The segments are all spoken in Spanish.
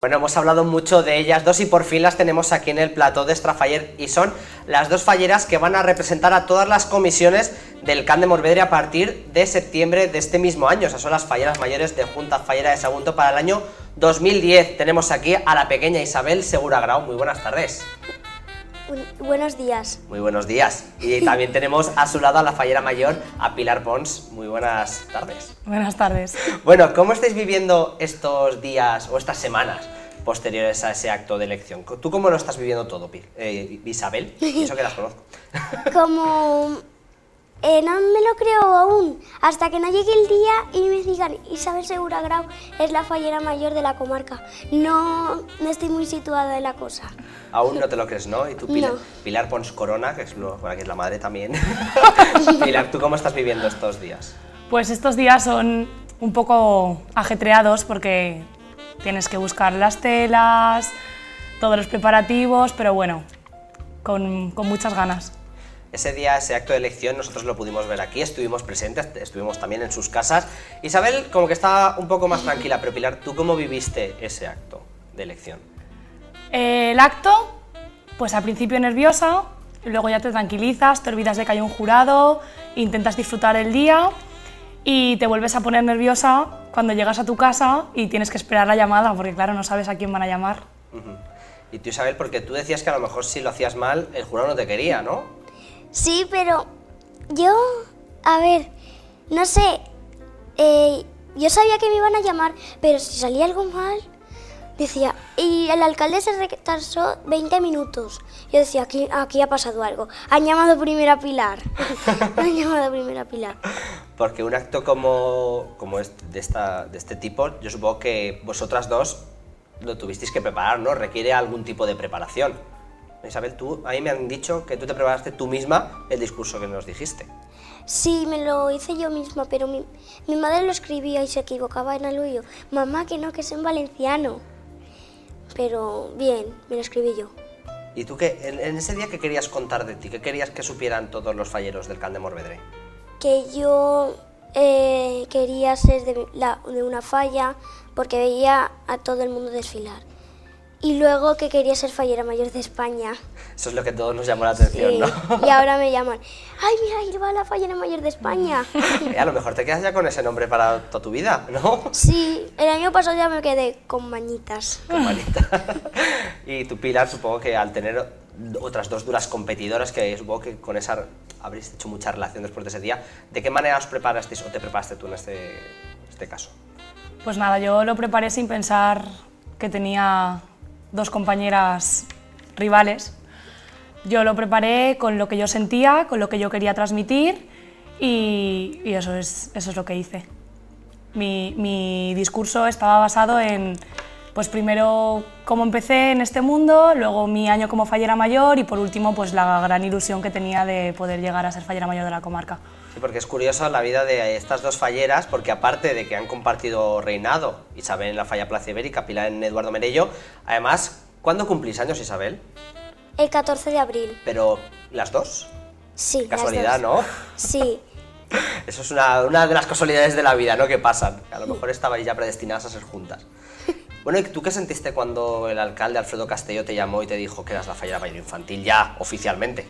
Bueno, hemos hablado mucho de ellas dos y por fin las tenemos aquí en el plató de Estrafaller y son las dos falleras que van a representar a todas las comisiones del Camp de Morvedre a partir de septiembre de este mismo año. Esas son las falleras mayores de Junta Fallera de Sagunto para el año 2010. Tenemos aquí a la pequeña Isabel Segura Grau. Muy buenas tardes. Buenos días. Muy buenos días. Y también tenemos a su lado a la fallera mayor, a Pilar Pons. Muy buenas tardes. Buenas tardes. Bueno, ¿cómo estáis viviendo estos días o estas semanas posteriores a ese acto de elección? ¿Tú cómo lo estás viviendo todo, Isabel? Y eso que las conozco. Como... no me lo creo aún, hasta que no llegue el día y me digan Isabel Segura Grau es la fallera mayor de la comarca. No estoy muy situada en la cosa. Aún no te lo crees, ¿no? Y tú, Pilar, No. Pilar Pons Corona, que es la madre también. Pilar, ¿tú cómo estás viviendo estos días? Pues estos días son un poco ajetreados porque tienes que buscar las telas, todos los preparativos, pero bueno, con muchas ganas. Ese día, ese acto de elección, nosotros lo pudimos ver aquí, estuvimos presentes, estuvimos también en sus casas. Isabel como que estaba un poco más tranquila, pero Pilar, ¿tú cómo viviste ese acto de elección? El acto, pues al principio nerviosa, luego ya te tranquilizas, te olvidas de que hay un jurado, intentas disfrutar el día y te vuelves a poner nerviosa cuando llegas a tu casa y tienes que esperar la llamada, porque claro, no sabes a quién van a llamar. Y tú, Isabel, porque tú decías que a lo mejor si lo hacías mal, el jurado no te quería, ¿no? Sí, pero yo, a ver, no sé, yo sabía que me iban a llamar, pero si salía algo mal, decía, y el alcalde se retrasó 20 minutos. Yo decía, aquí ha pasado algo, han llamado primero a Pilar, han llamado primero a Pilar. Porque un acto como de este tipo, yo supongo que vosotras dos lo tuvisteis que preparar, ¿no? Requiere algún tipo de preparación. Isabel, a mí me han dicho que tú te preparaste tú misma el discurso que nos dijiste. Sí, me lo hice yo misma, pero mi madre lo escribía y se equivocaba en algo y yo, mamá, que no, que es en valenciano. Pero bien, me lo escribí yo. ¿Y tú en ese día qué querías contar de ti? ¿Qué querías que supieran todos los falleros del Camp de Morvedre? Que yo quería ser de una falla porque veía a todo el mundo desfilar. Y luego que quería ser fallera mayor de España. Eso es lo que a todos nos llamó la atención, Sí. ¿no? Y ahora me llaman, ¡ay, mira, ahí va la fallera mayor de España! A lo mejor te quedas ya con ese nombre para toda tu vida, ¿no? Sí, el año pasado ya me quedé con mañitas. Qué manita. Y tú, Pilar, supongo que al tener otras dos duras competidoras, que supongo que con esa habréis hecho mucha relación después de ese día, ¿de qué manera os preparasteis o te preparaste tú en este caso? Pues nada, yo lo preparé sin pensar que tenía dos compañeras rivales. Yo lo preparé con lo que yo sentía, con lo que yo quería transmitir y eso es lo que hice. Mi discurso estaba basado en, pues primero cómo empecé en este mundo, luego mi año como fallera mayor y por último pues la gran ilusión que tenía de poder llegar a ser fallera mayor de la comarca. Sí, porque es curiosa la vida de estas dos falleras, porque aparte de que han compartido reinado, Isabel en la falla Plaza Ibérica, Pilar en Eduardo Merello, además, ¿cuándo cumplís años, Isabel? El 14 de abril. ¿Pero las dos? Sí, las Casualidad, dos. ¿no? Sí. Eso es una de las casualidades de la vida, ¿no? Que pasan. A lo mejor estabais ya predestinadas a ser juntas. Bueno, ¿y tú qué sentiste cuando el alcalde Alfredo Castelló te llamó y te dijo que eras la fallera mayor infantil ya, oficialmente?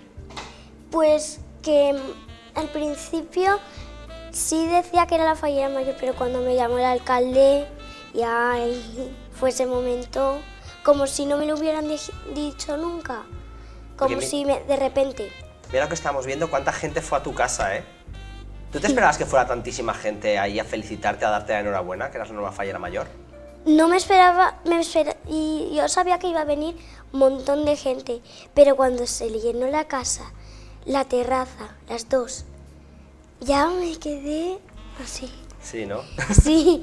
Pues que al principio sí decía que era la fallera mayor, pero cuando me llamó el alcalde ya fue ese momento como si no me lo hubieran dicho nunca, como Porque si de repente. Mira lo que estamos viendo, cuánta gente fue a tu casa, ¿eh? ¿Tú te esperabas que fuera tantísima gente ahí a felicitarte, a darte la enhorabuena, que eras la nueva fallera mayor? No me esperaba, y yo sabía que iba a venir un montón de gente, pero cuando se llenó la casa, la terraza, las dos, ya me quedé así. Sí, ¿no? Sí.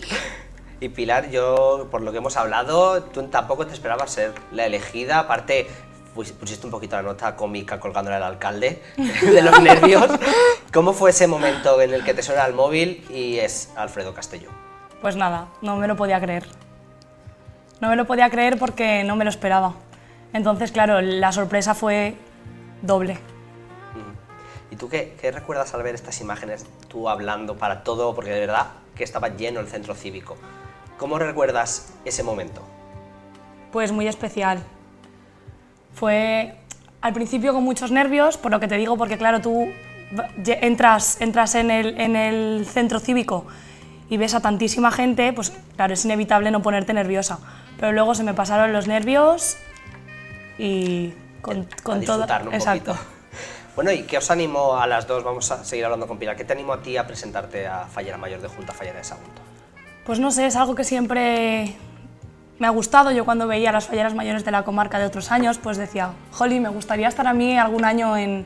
Y Pilar, yo, por lo que hemos hablado, tú tampoco te esperabas ser la elegida, aparte pusiste un poquito la nota cómica colgándole al alcalde de los nervios. ¿Cómo fue ese momento en el que te suena el móvil y es Alfredo Castelló? Pues nada, no me lo podía creer. No me lo podía creer porque no me lo esperaba. Entonces, claro, la sorpresa fue doble. ¿Y tú qué recuerdas al ver estas imágenes, tú hablando para todo, porque de verdad que estaba lleno el centro cívico? ¿Cómo recuerdas ese momento? Pues muy especial. Fue al principio con muchos nervios, por lo que te digo, porque claro, tú entras en el centro cívico y ves a tantísima gente, pues claro, es inevitable no ponerte nerviosa. Pero luego se me pasaron los nervios y con todo. Exacto. Poquito. Bueno, ¿y qué os animó a las dos? Vamos a seguir hablando con Pilar. ¿Qué te animó a ti a presentarte a Fallera Mayor de Junta Fallera de Sagunto? Pues no sé, es algo que siempre me ha gustado. Yo cuando veía las falleras mayores de la comarca de otros años, pues decía, jolín, me gustaría estar a mí algún año en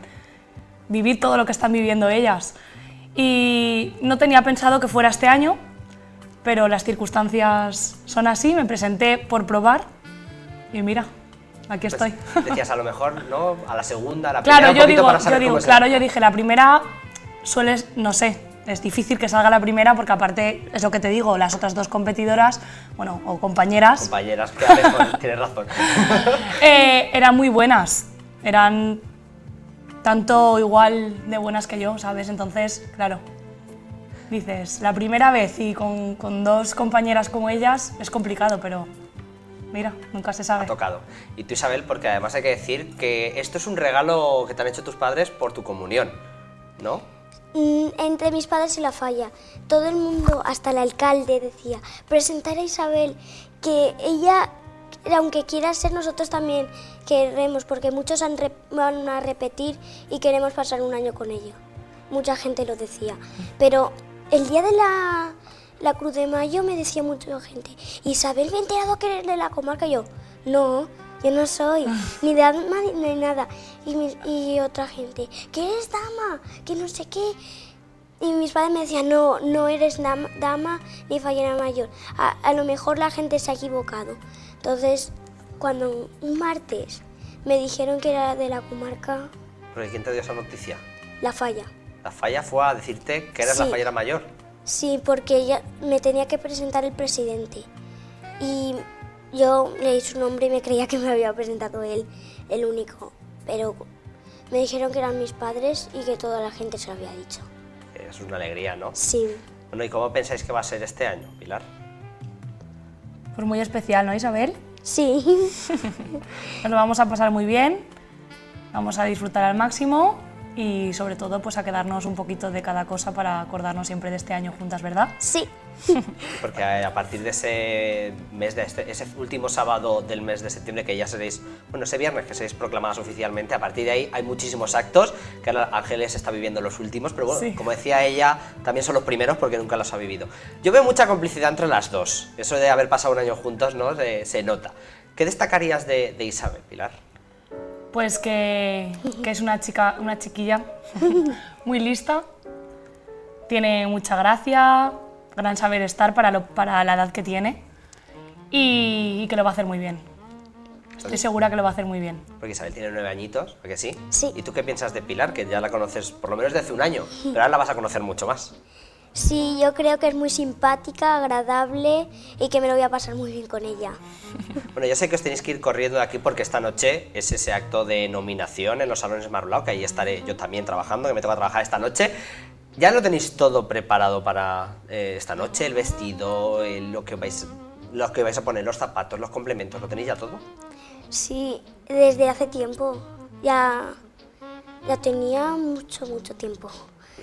vivir todo lo que están viviendo ellas. Y no tenía pensado que fuera este año, pero las circunstancias son así, me presenté por probar y mira, aquí estoy. Pues decías a lo mejor, ¿no? A la segunda, a la primera, claro, yo dije, la primera sueles, no sé, es difícil que salga la primera porque aparte, es lo que te digo, las otras dos competidoras, bueno, o compañeras... Compañeras, que a veces tienes razón. Eran muy buenas, eran tanto igual de buenas que yo, ¿sabes? Entonces, claro, dices, la primera vez y con dos compañeras como ellas es complicado, pero mira, nunca se sabe. Ha tocado. Y tú, Isabel, porque además hay que decir que esto es un regalo que te han hecho tus padres por tu comunión, ¿no? Entre mis padres y la falla, todo el mundo, hasta el alcalde decía, presentar a Isabel, que ella, aunque quiera ser, nosotros también queremos, porque muchos van a repetir y queremos pasar un año con ella. Mucha gente lo decía, pero el día de la Cruz de Mayo me decía mucha gente, Isabel, me he enterado que eres de la comarca. Yo, no, yo no soy, ni de dama ni nada. Y otra gente, que eres dama, que no sé qué. Y mis padres me decían, no, no eres dama ni fallera mayor. A lo mejor la gente se ha equivocado. Entonces, cuando un martes me dijeron que era de la comarca... ¿Pero quién te dio esa noticia? La falla. ¿La falla fue a decirte que eras la fallera mayor? Sí, porque ella me tenía que presentar el presidente. Y yo leí su nombre y me creía que me había presentado él, el único. Pero me dijeron que eran mis padres y que toda la gente se lo había dicho. Es una alegría, ¿no? Sí. Bueno, ¿y cómo pensáis que va a ser este año, Pilar? Pues muy especial, ¿no, Isabel? Sí. Nos lo vamos a pasar muy bien, vamos a disfrutar al máximo y sobre todo pues a quedarnos un poquito de cada cosa para acordarnos siempre de este año juntas, ¿verdad? Sí. Porque a partir de ese mes, ese último sábado del mes de septiembre, que ya seréis, bueno, ese viernes que seréis proclamadas oficialmente, a partir de ahí hay muchísimos actos, que ahora Ángeles está viviendo los últimos, pero bueno, sí, como decía ella, también son los primeros porque nunca los ha vivido. Yo veo mucha complicidad entre las dos, eso de haber pasado un año juntos, ¿no? Se nota. ¿Qué destacarías de Isabel, Pilar? Pues que es una chiquilla muy lista, tiene mucha gracia, gran saber estar para la edad que tiene y que lo va a hacer muy bien. Estoy segura que lo va a hacer muy bien. Porque Isabel tiene 9 añitos, ¿a que sí? Sí. ¿Y tú qué piensas de Pilar, que ya la conoces por lo menos de hace un año, pero ahora la vas a conocer mucho más? Sí, yo creo que es muy simpática, agradable y que me lo voy a pasar muy bien con ella. Bueno, ya sé que os tenéis que ir corriendo de aquí porque esta noche es ese acto de nominación en los salones Marulao, que ahí estaré yo también trabajando, que me toca trabajar esta noche. ¿Ya lo tenéis todo preparado para esta noche? ¿El vestido, lo que vais a poner, los zapatos, los complementos? ¿Lo tenéis ya todo? Sí, desde hace tiempo. Ya tenía mucho tiempo.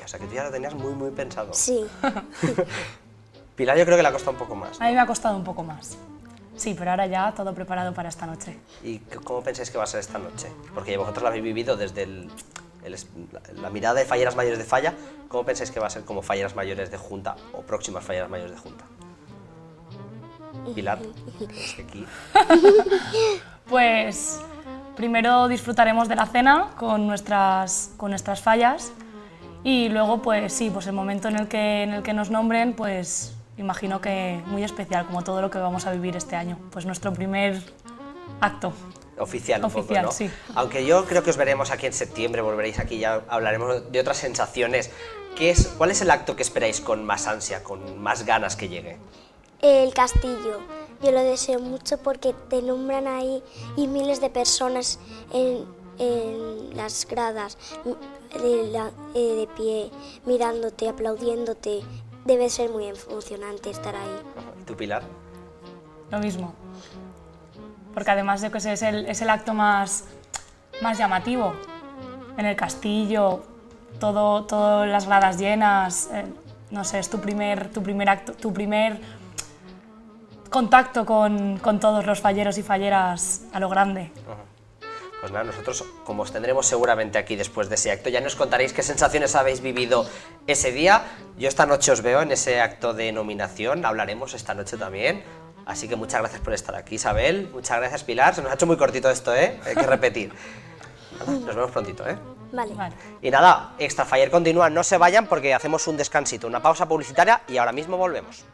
O sea, que tú ya lo tenías muy pensado. Sí. Pilar, yo creo que le ha costado un poco más, ¿no? A mí me ha costado un poco más. Sí, pero ahora ya todo preparado para esta noche. ¿Y cómo pensáis que va a ser esta noche? Porque vosotros lo habéis vivido desde la mirada de falleras mayores de falla. ¿Cómo pensáis que va a ser como falleras mayores de junta o próximas falleras mayores de junta? Pilar, es que aquí... Pues primero disfrutaremos de la cena con nuestras fallas y luego pues sí, pues el momento en el que nos nombren, pues imagino que muy especial, como todo lo que vamos a vivir este año, pues nuestro primer acto. Oficial, un poco, ¿no? Sí. Aunque yo creo que os veremos aquí en septiembre, volveréis aquí y ya hablaremos de otras sensaciones. ¿Cuál es el acto que esperáis con más ansia, con más ganas que llegue? El castillo. Yo lo deseo mucho porque te nombran ahí y miles de personas en las gradas de pie, mirándote, aplaudiéndote. Debe ser muy emocionante estar ahí. ¿Y tú, Pilar? Lo mismo. porque además yo que sé, es el acto más llamativo. En el castillo, todas las gradas llenas, no sé, es tu primer acto, tu primer contacto con todos los falleros y falleras a lo grande. Pues nada, nosotros, como os tendremos seguramente aquí después de ese acto, ya nos contaréis qué sensaciones habéis vivido ese día. Yo esta noche os veo en ese acto de nominación, hablaremos esta noche también. Así que muchas gracias por estar aquí, Isabel. Muchas gracias, Pilar. Se nos ha hecho muy cortito esto, ¿eh? Hay que repetir. Nada, nos vemos prontito, ¿eh? Vale. Y nada, Extra Faller continúa, no se vayan porque hacemos un descansito, una pausa publicitaria y ahora mismo volvemos.